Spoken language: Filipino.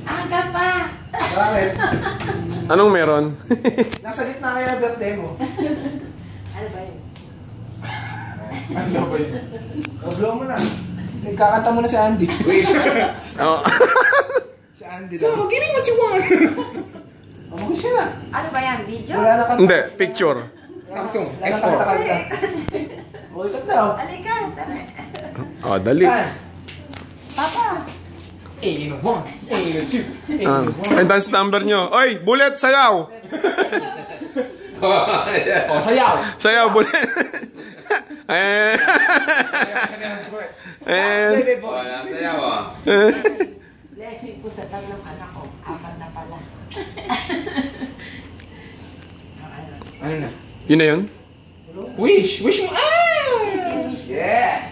Aga pa! Bakit? Anong meron? Nasa gitna kaya ang birthday mo. Ano ba yun? Ano ba yun? Blow mo na. Nagkakanta mo na si Andy. Oh. Si Andy lang. So, give me what you want. Mag siya na. Ano ba yan? Video? Wala na kanta. Hindi, picture. Samsung. Wala na kanta-kanta. O, ikat na, oh. Halika, tara. Oh, dali. Papa! 81, 82, Ang dance number nyo. Oy, Bullet, sayaw! O, sayaw. Sayaw, Bullet. And... Wala sayaw ah. Blessing po sa tatlong anak ko. Apat na pala. Ano na? Yun na yun? Wish! Wish mo! Ah! Wish. Yeah!